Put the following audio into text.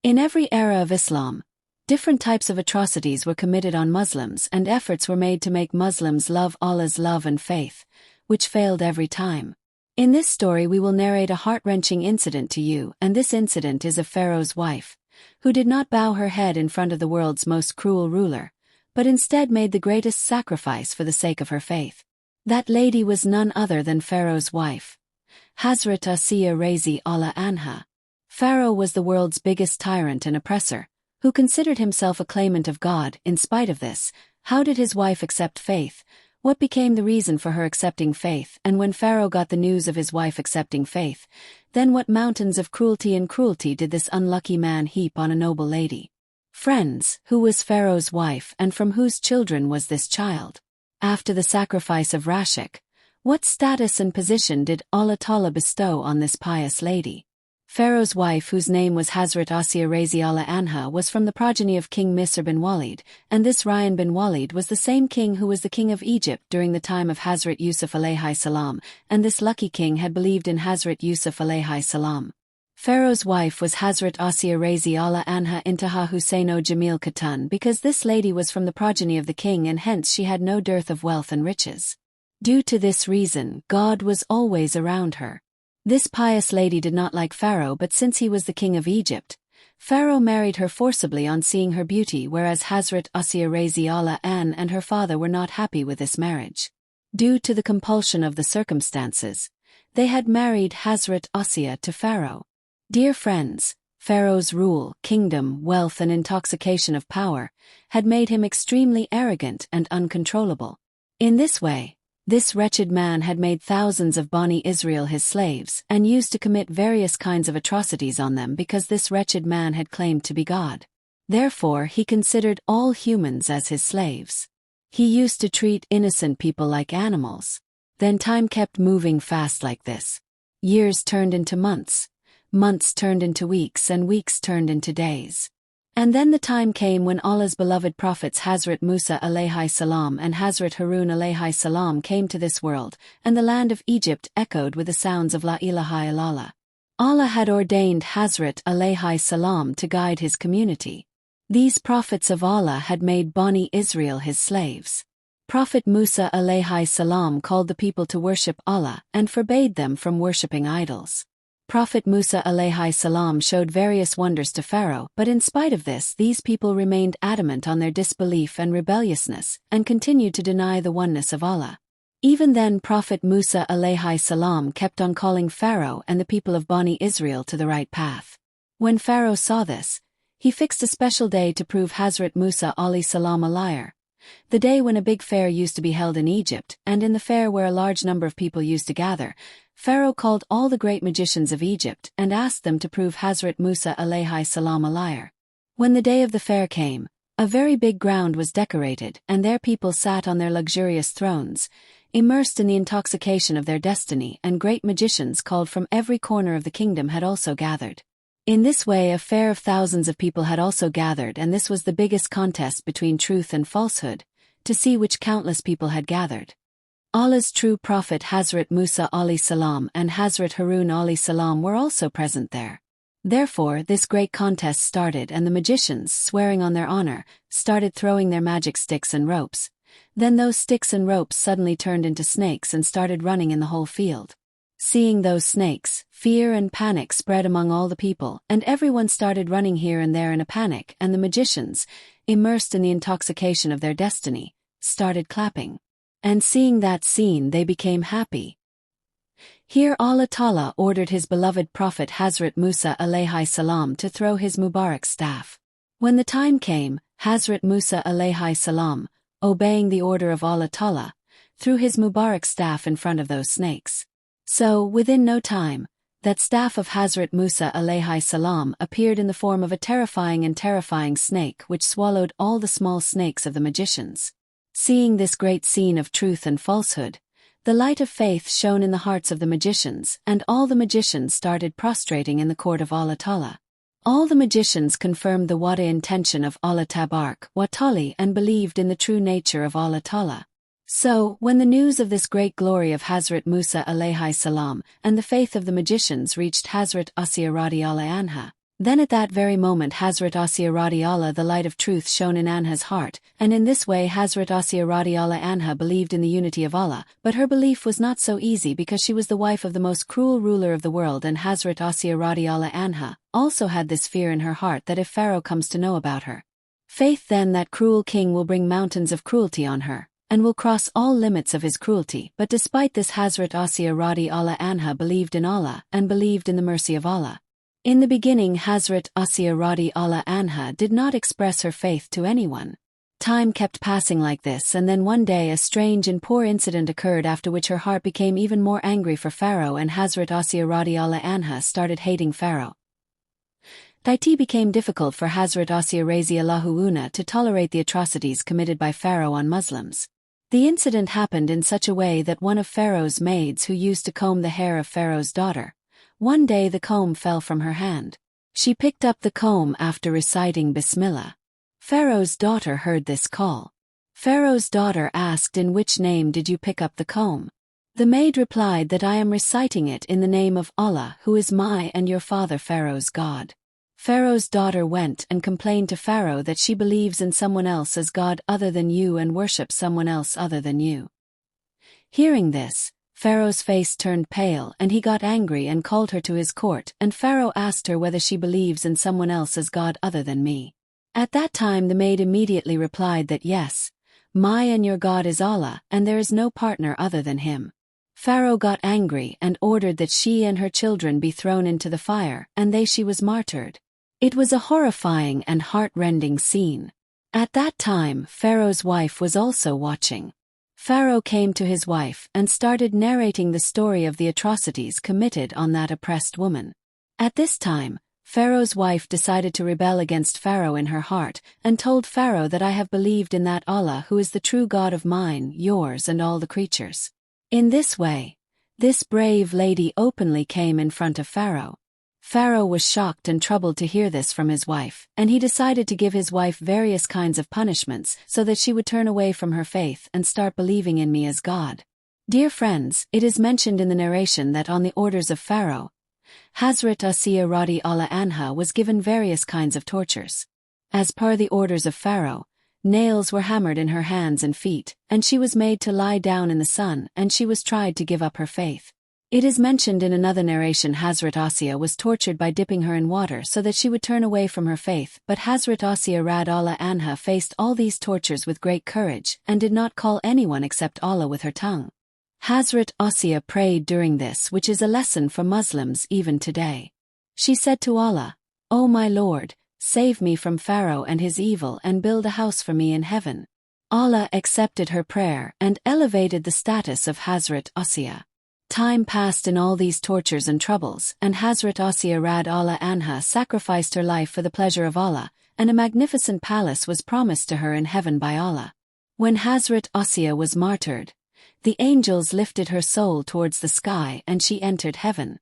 In every era of Islam, different types of atrocities were committed on Muslims and efforts were made to make Muslims love Allah's love and faith, which failed every time. In this story we will narrate a heart-wrenching incident to you, and this incident is of Pharaoh's wife, who did not bow her head in front of the world's most cruel ruler, but instead made the greatest sacrifice for the sake of her faith. That lady was none other than Pharaoh's wife, Hazrat Asiya Razi Allah Anha. Pharaoh was the world's biggest tyrant and oppressor, who considered himself a claimant of God. In spite of this, how did his wife accept faith? What became the reason for her accepting faith? And when Pharaoh got the news of his wife accepting faith, then what mountains of cruelty did this unlucky man heap on a noble lady? Friends, who was Pharaoh's wife and from whose children was this child? After the sacrifice of Rashik, what status and position did Allah Ta'ala bestow on this pious lady? Pharaoh's wife, whose name was Hazrat Asiya Razi Allah Anha, was from the progeny of King Misr bin Walid, and this Ryan bin Walid was the same king who was the king of Egypt during the time of Hazrat Yusuf alayhi salam, and this lucky king had believed in Hazrat Yusuf alayhi salam. Pharaoh's wife was Hazrat Asiya Razi Allah Anha Intaha Husaino Jamil Khatun, because this lady was from the progeny of the king and hence she had no dearth of wealth and riches. Due to this reason, God was always around her. This pious lady did not like Pharaoh, but since he was the king of Egypt, Pharaoh married her forcibly on seeing her beauty, whereas Hazrat Asiya Razi Allah An and her father were not happy with this marriage. Due to the compulsion of the circumstances, they had married Hazrat Asiya to Pharaoh. Dear friends, Pharaoh's rule, kingdom, wealth and intoxication of power had made him extremely arrogant and uncontrollable. In this way, this wretched man had made thousands of Bani Israel his slaves and used to commit various kinds of atrocities on them because this wretched man had claimed to be God. Therefore he considered all humans as his slaves. He used to treat innocent people like animals. Then time kept moving fast like this. Years turned into months, months turned into weeks and weeks turned into days. And then the time came when Allah's beloved prophets Hazrat Musa alayhi salam and Hazrat Harun alayhi salam came to this world, and the land of Egypt echoed with the sounds of La ilaha illallah. Allah had ordained Hazrat alayhi salam to guide his community. These prophets of Allah had made Bani Israel his slaves. Prophet Musa alayhi salam called the people to worship Allah and forbade them from worshipping idols. Prophet Musa alayhi salam showed various wonders to Pharaoh, but in spite of this, these people remained adamant on their disbelief and rebelliousness, and continued to deny the oneness of Allah. Even then Prophet Musa alayhi salam kept on calling Pharaoh and the people of Bani Israel to the right path. When Pharaoh saw this, he fixed a special day to prove Hazrat Musa alayhi salam a liar. The day when a big fair used to be held in Egypt, and in the fair where a large number of people used to gather, Pharaoh called all the great magicians of Egypt and asked them to prove Hazrat Musa alayhi salam a liar. When the day of the fair came, a very big ground was decorated, and there people sat on their luxurious thrones, immersed in the intoxication of their destiny, and great magicians called from every corner of the kingdom had also gathered. In this way a fair of thousands of people had also gathered, and this was the biggest contest between truth and falsehood, to see which countless people had gathered. Allah's true prophet Hazrat Musa alayhi salam and Hazrat Harun alayhi salam were also present there. Therefore this great contest started, and the magicians, swearing on their honor, started throwing their magic sticks and ropes. Then those sticks and ropes suddenly turned into snakes and started running in the whole field. Seeing those snakes, fear and panic spread among all the people, and everyone started running here and there in a panic, and the magicians, immersed in the intoxication of their destiny, started clapping. And seeing that scene they became happy. Here Allah Ta'ala ordered his beloved prophet Hazrat Musa alayhi salam to throw his Mubarak staff. When the time came, Hazrat Musa alayhi salam, obeying the order of Allah Ta'ala, threw his Mubarak staff in front of those snakes. So, within no time, that staff of Hazrat Musa alayhi salam appeared in the form of a terrifying snake which swallowed all the small snakes of the magicians. Seeing this great scene of truth and falsehood, the light of faith shone in the hearts of the magicians, and all the magicians started prostrating in the court of Allah Ta'ala. All the magicians confirmed the wada intention of Allah Tabarak wa Ta'ala and believed in the true nature of Allah Ta'ala. So, when the news of this great glory of Hazrat Musa alayhi salam and the faith of the magicians reached Hazrat Asiya radiyallahu anha, Then at that very moment Hazrat Asiya radiallahu the light of truth shone in Anha's heart, and in this way Hazrat Asiya radiallahu anha believed in the unity of Allah, but her belief was not so easy because she was the wife of the most cruel ruler of the world, and Hazrat Asiya radiallahu anha also had this fear in her heart that if Pharaoh comes to know about her faith, then that cruel king will bring mountains of cruelty on her, and will cross all limits of his cruelty. But despite this, Hazrat Asiya radiallahu anha believed in Allah and believed in the mercy of Allah. In the beginning, Hazrat Asiya radiallahu anha did not express her faith to anyone. Time kept passing like this, and then one day a strange and poor incident occurred, after which her heart became even more angry for Pharaoh, and Hazrat Asiya radiallahu anha started hating Pharaoh. It became difficult for Hazrat Asiya radiallahu anha to tolerate the atrocities committed by Pharaoh on Muslims. The incident happened in such a way that one of Pharaoh's maids, who used to comb the hair of Pharaoh's daughter, one day the comb fell from her hand. She picked up the comb after reciting Bismillah. Pharaoh's daughter heard this call. Pharaoh's daughter asked, "In which name did you pick up the comb?" The maid replied that I am reciting it in the name of Allah, who is my and your father Pharaoh's God. Pharaoh's daughter went and complained to Pharaoh that she believes in someone else as God other than you and worships someone else other than you. Hearing this, Pharaoh's face turned pale and he got angry and called her to his court, and Pharaoh asked her whether she believes in someone else as God other than me. At that time the maid immediately replied that yes, my and your God is Allah, and there is no partner other than him. Pharaoh got angry and ordered that she and her children be thrown into the fire, and she was martyred. It was a horrifying and heart-rending scene. At that time Pharaoh's wife was also watching. Pharaoh came to his wife and started narrating the story of the atrocities committed on that oppressed woman. At this time, Pharaoh's wife decided to rebel against Pharaoh in her heart, and told Pharaoh that I have believed in that Allah who is the true God of mine, yours and all the creatures. In this way, this brave lady openly came in front of Pharaoh. Pharaoh was shocked and troubled to hear this from his wife, and he decided to give his wife various kinds of punishments so that she would turn away from her faith and start believing in me as God. Dear friends, it is mentioned in the narration that on the orders of Pharaoh, Hazrat Asiya radiallahu anha was given various kinds of tortures. As per the orders of Pharaoh, nails were hammered in her hands and feet, and she was made to lie down in the sun, and she was tried to give up her faith. It is mentioned in another narration Hazrat Asiya was tortured by dipping her in water so that she would turn away from her faith, but Hazrat Asiya radiallahu anha faced all these tortures with great courage and did not call anyone except Allah with her tongue. Hazrat Asiya prayed during this, which is a lesson for Muslims even today. She said to Allah, "O my Lord, save me from Pharaoh and his evil and build a house for me in heaven." Allah accepted her prayer and elevated the status of Hazrat Asiya. Time passed in all these tortures and troubles, and Hazrat Asiya radiallahu anha sacrificed her life for the pleasure of Allah, and a magnificent palace was promised to her in heaven by Allah. When Hazrat Asiya was martyred, the angels lifted her soul towards the sky and she entered heaven.